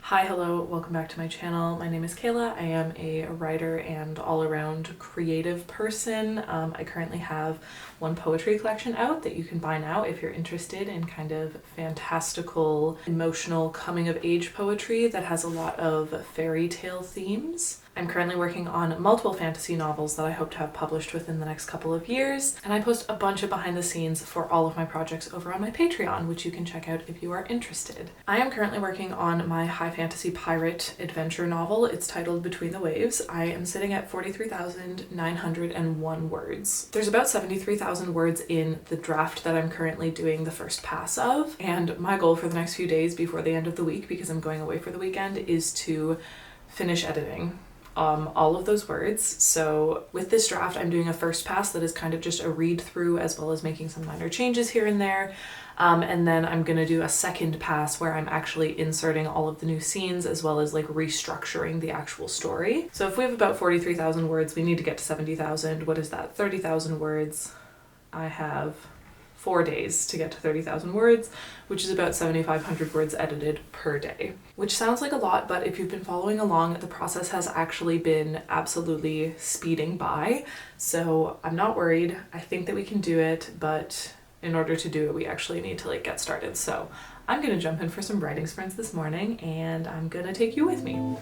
Hi, hello, welcome back to my channel. My name is Kayla. I am a writer and all-around creative person. I currently have one poetry collection out that you can buy now if you're interested in kind of fantastical, emotional coming-of-age poetry that has a lot of fairy tale themes. I'm currently working on multiple fantasy novels that I hope to have published within the next couple of years, and I post a bunch of behind the scenes for all of my projects over on my Patreon, which you can check out if you are interested. I am currently working on my high fantasy pirate adventure novel. It's titled Between the Waves. I am sitting at 43,901 words. There's about 73,000 words in the draft that I'm currently doing the first pass of, and my goal for the next few days before the end of the week, because I'm going away for the weekend, is to finish editing all of those words. So with this draft, I'm doing a first pass that is kind of just a read through as well as making some minor changes here and there. And then I'm gonna do a second pass where I'm actually inserting all of the new scenes as well as like restructuring the actual story. So if we have about 43,000 words, we need to get to 70,000. What is that? 30,000 words. I have 4 days to get to 30,000 words, which is about 7,500 words edited per day, which sounds like a lot, but if you've been following along, the process has actually been absolutely speeding by. So I'm not worried. I think that we can do it, but in order to do it, we actually need to like get started. So I'm gonna jump in for some writing sprints this morning and I'm gonna take you with me.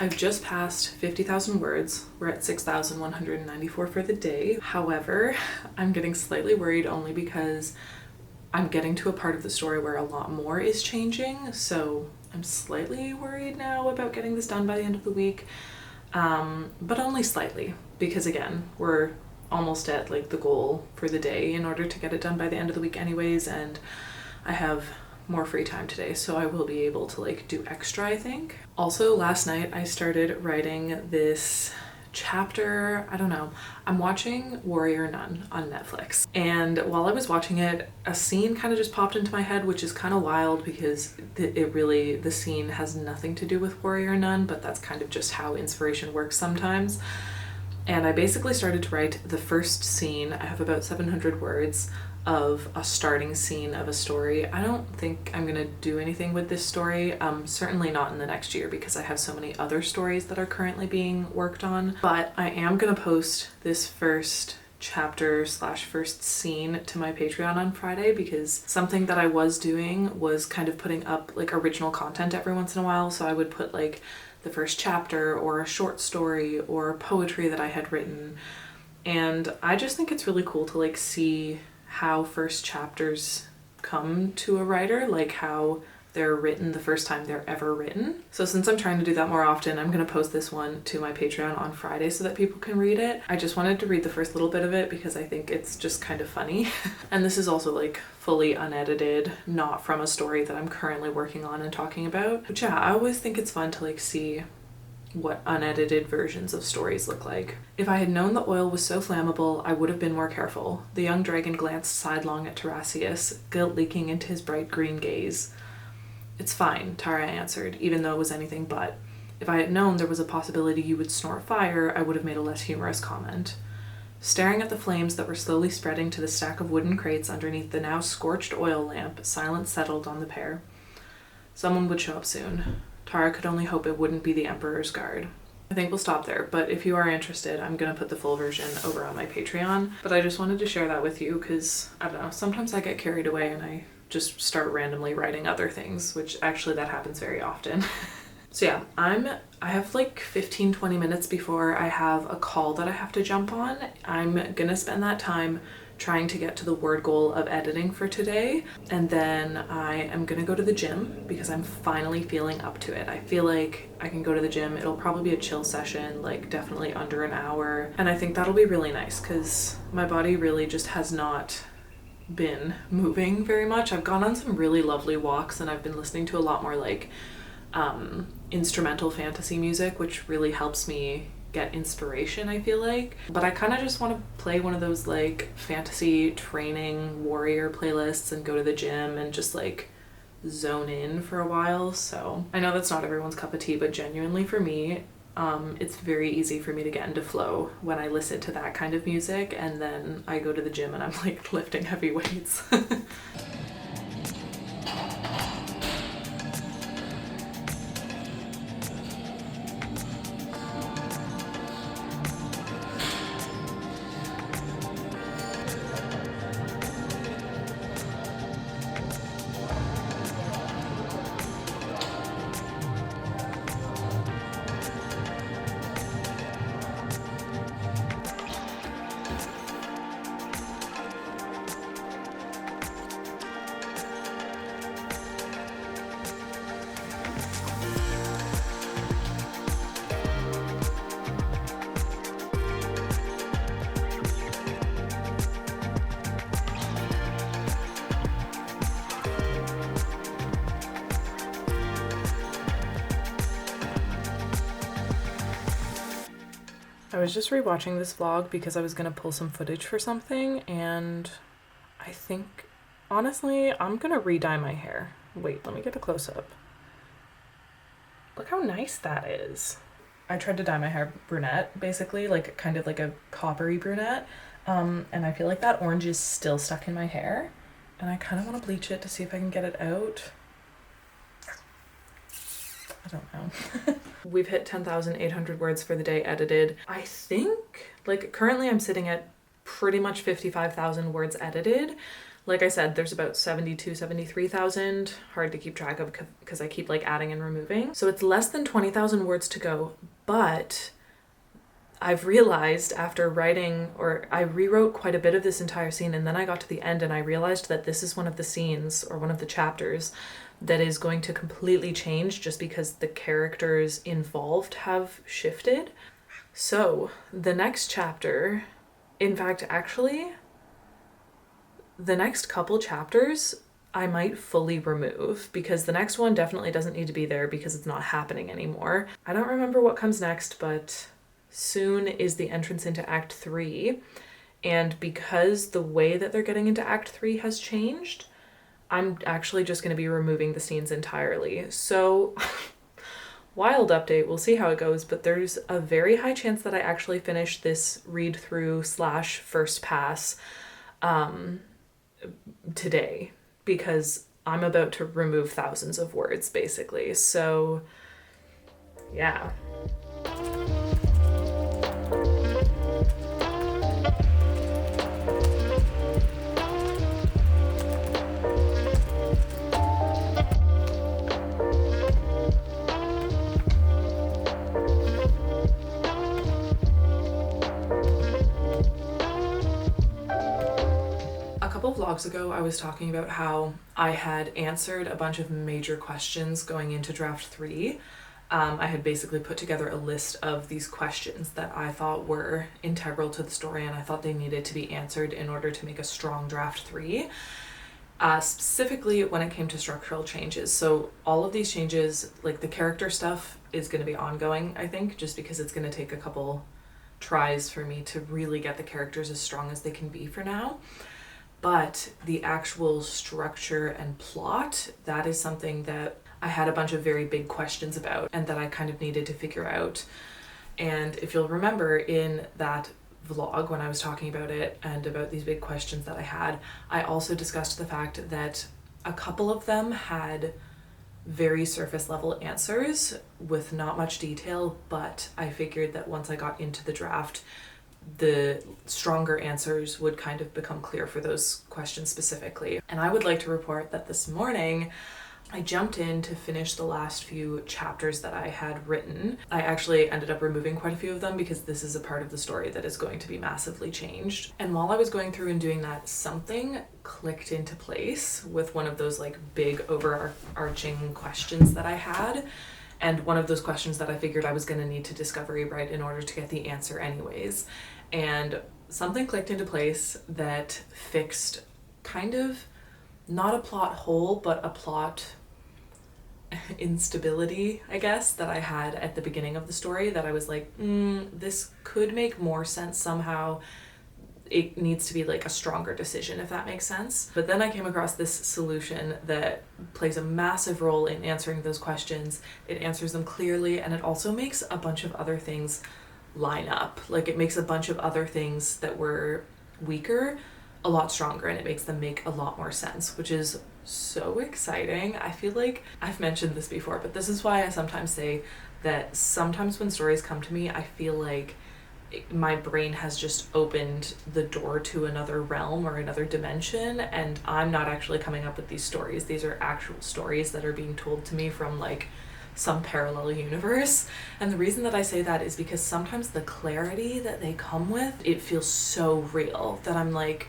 I've just passed 50,000 words. We're at 6,194 for the day. However, I'm getting slightly worried only because I'm getting to a part of the story where a lot more is changing. So I'm slightly worried now about getting this done by the end of the week, but only slightly, because again, we're almost at like the goal for the day in order to get it done by the end of the week anyways, and I have more free time today, so I will be able to like do extra, I think. Also, last night I started writing this chapter. I don't know, I'm watching Warrior Nun on Netflix, and while I was watching it, a scene kind of just popped into my head, which is kind of wild because the scene has nothing to do with Warrior Nun, but that's kind of just how inspiration works sometimes. And I basically started to write the first scene. I have about 700 words of a starting scene of a story. I don't think I'm gonna do anything with this story, certainly not in the next year because I have so many other stories that are currently being worked on, but I am gonna post this first chapter / first scene to my Patreon on Friday, because something that I was doing was kind of putting up like original content every once in a while. So I would put like the first chapter or a short story or poetry that I had written, and I just think it's really cool to like see how first chapters come to a writer, like how they're written the first time they're ever written. So since I'm trying to do that more often, I'm gonna post this one to my Patreon on Friday so that people can read it. I just wanted to read the first little bit of it because I think it's just kind of funny. And this is also like fully unedited, not from a story that I'm currently working on and talking about. But yeah, I always think it's fun to like see what unedited versions of stories look like. If I had known the oil was so flammable, I would have been more careful. The young dragon glanced sidelong at Terasius, guilt leaking into his bright green gaze. It's fine, Tara answered, even though it was anything but. If I had known there was a possibility you would snort fire, I would have made a less humorous comment. Staring at the flames that were slowly spreading to the stack of wooden crates underneath the now scorched oil lamp, silence settled on the pair. Someone would show up soon. Tara could only hope it wouldn't be the Emperor's guard. I think we'll stop there, but if you are interested, I'm gonna put the full version over on my Patreon. But I just wanted to share that with you because, I don't know, sometimes I get carried away and I just start randomly writing other things, which actually that happens very often. So yeah, I have like 15-20 minutes before I have a call that I have to jump on. I'm gonna spend that time trying to get to the word goal of editing for today, and then I am gonna go to the gym because I'm finally feeling up to it. I feel like I can go to the gym. It'll probably be a chill session, like definitely under an hour, and I think that'll be really nice because my body really just has not been moving very much. I've gone on some really lovely walks and I've been listening to a lot more like instrumental fantasy music, which really helps me get inspiration, I feel like. But I kind of just want to play one of those like fantasy training warrior playlists and go to the gym and just like zone in for a while. So I know that's not everyone's cup of tea, but genuinely for me, it's very easy for me to get into flow when I listen to that kind of music, and then I go to the gym and I'm like lifting heavy weights. I was just rewatching this vlog because I was gonna pull some footage for something, and I think, honestly, I'm gonna re-dye my hair. Wait, let me get a close-up. Look how nice that is. I tried to dye my hair brunette, basically, like kind of like a coppery brunette, and I feel like that orange is still stuck in my hair, and I kind of want to bleach it to see if I can get it out. I don't know. We've hit 10,800 words for the day edited. I think, like, currently I'm sitting at pretty much 55,000 words edited. Like I said, there's about 73,000. Hard to keep track of because I keep like adding and removing. So it's less than 20,000 words to go, but I've realized after writing, or I rewrote quite a bit of this entire scene, and then I got to the end and I realized that this is one of the scenes or one of the chapters that is going to completely change just because the characters involved have shifted. So the next chapter, in fact, actually, the next couple chapters I might fully remove because the next one definitely doesn't need to be there because it's not happening anymore. I don't remember what comes next, but soon is the entrance into Act 3. And because the way that they're getting into Act 3 has changed, I'm actually just going to be removing the scenes entirely. So, wild update, we'll see how it goes, but there's a very high chance that I actually finish this read through / first pass today, because I'm about to remove thousands of words, basically. So, yeah. Vlogs ago, I was talking about how I had answered a bunch of major questions going into draft 3. I had basically put together a list of these questions that I thought were integral to the story and I thought they needed to be answered in order to make a strong draft 3. Specifically when it came to structural changes. So all of these changes, like the character stuff, is going to be ongoing, I think, just because it's going to take a couple tries for me to really get the characters as strong as they can be for now. But the actual structure and plot, that is something that I had a bunch of very big questions about and that I kind of needed to figure out. And if you'll remember in that vlog when I was talking about it and about these big questions that I had, I also discussed the fact that a couple of them had very surface level answers with not much detail, but I figured that once I got into the draft, the stronger answers would kind of become clear for those questions specifically. And I would like to report that this morning I jumped in to finish the last few chapters that I had written. I actually ended up removing quite a few of them because this is a part of the story that is going to be massively changed. And while I was going through and doing that, something clicked into place with one of those like big overarching questions that I had. And one of those questions that I figured I was going to need to discovery write in order to get the answer anyways. And something clicked into place that fixed kind of not a plot hole, but a plot instability, I guess, that I had at the beginning of the story that I was like, this could make more sense somehow. It needs to be like a stronger decision, if that makes sense. But then I came across this solution that plays a massive role in answering those questions. It answers them clearly, and it also makes a bunch of other things line up. Like, it makes a bunch of other things that were weaker a lot stronger, and it makes them make a lot more sense, which is so exciting. I feel like I've mentioned this before, but this is why I sometimes say that sometimes when stories come to me, I feel like my brain has just opened the door to another realm or another dimension, and I'm not actually coming up with these stories. These are actual stories that are being told to me from like some parallel universe. And the reason that I say that is because sometimes the clarity that they come with, it feels so real that I'm like,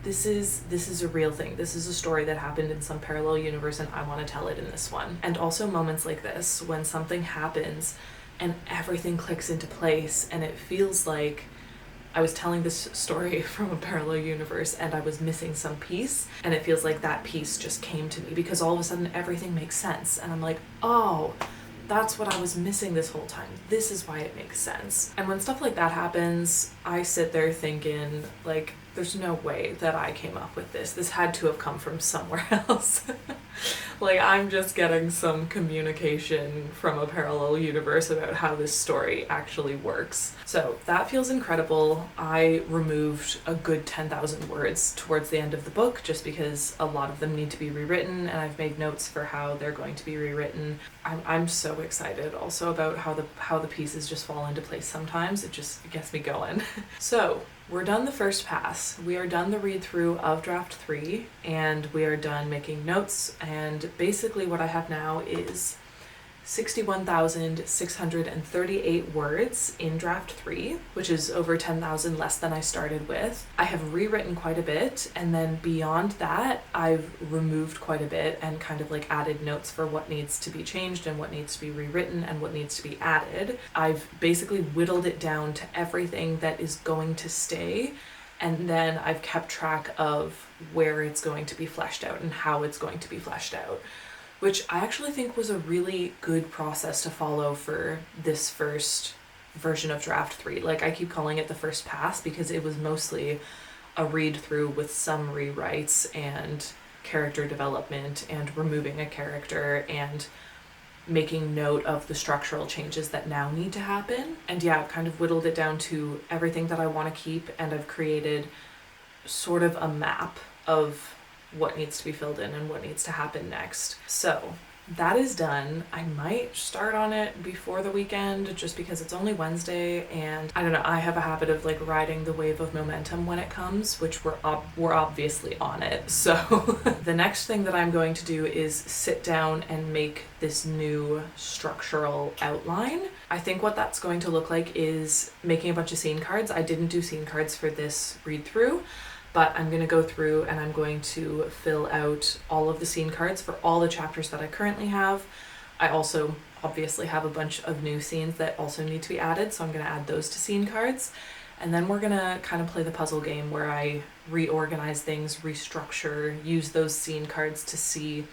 this is a real thing. This is a story that happened in some parallel universe, and I want to tell it in this one. And also moments like this, when something happens and everything clicks into place, and it feels like I was telling this story from a parallel universe and I was missing some piece, and it feels like that piece just came to me because all of a sudden everything makes sense, and I'm like, oh, that's what I was missing this whole time. This is why it makes sense. And when stuff like that happens, I sit there thinking, like, there's no way that I came up with this. This had to have come from somewhere else. Like, I'm just getting some communication from a parallel universe about how this story actually works. So that feels incredible. I removed a good 10,000 words towards the end of the book just because a lot of them need to be rewritten, and I've made notes for how they're going to be rewritten. I'm so excited also about how the pieces just fall into place sometimes. It gets me going. So we're done the first pass. We are done the read through of draft 3, and we are done making notes, and basically what I have now is 61,638 words in draft 3, which is over 10,000 less than I started with. I have rewritten quite a bit, and then beyond that, I've removed quite a bit and kind of like added notes for what needs to be changed and what needs to be rewritten and what needs to be added. I've basically whittled it down to everything that is going to stay, and then I've kept track of where it's going to be fleshed out and how it's going to be fleshed out, which I actually think was a really good process to follow for this first version of draft 3. Like, I keep calling it the first pass because it was mostly a read through with some rewrites and character development and removing a character and making note of the structural changes that now need to happen. And yeah, I've kind of whittled it down to everything that I want to keep, and I've created sort of a map of what needs to be filled in and what needs to happen next. So that is done. I might start on it before the weekend just because it's only Wednesday, and I don't know, I have a habit of like riding the wave of momentum when it comes, which we're obviously on it. So the next thing that I'm going to do is sit down and make this new structural outline. I think what that's going to look like is making a bunch of scene cards. I didn't do scene cards for this read through, but I'm going to go through and I'm going to fill out all of the scene cards for all the chapters that I currently have. I also obviously have a bunch of new scenes that also need to be added, so I'm going to add those to scene cards. And then we're going to kind of play the puzzle game where I reorganize things, restructure, use those scene cards to see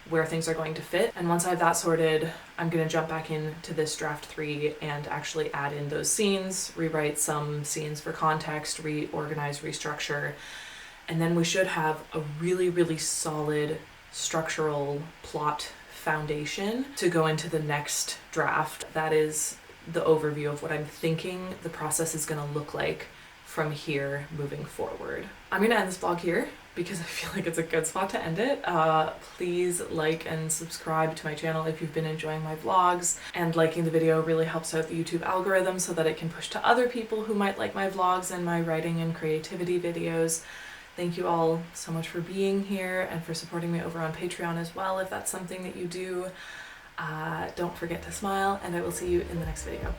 where things are going to fit. And once I have that sorted, I'm going to jump back into this draft 3 and actually add in those scenes, rewrite some scenes for context, reorganize, restructure, and then we should have a really, really solid structural plot foundation to go into the next draft. That is the overview of what I'm thinking the process is going to look like from here moving forward. I'm gonna end this vlog here because I feel like it's a good spot to end it. Please like and subscribe to my channel if you've been enjoying my vlogs, and liking the video really helps out the YouTube algorithm so that it can push to other people who might like my vlogs and my writing and creativity videos. Thank you all so much for being here and for supporting me over on Patreon as well, if that's something that you do. Don't forget to smile, and I will see you in the next video.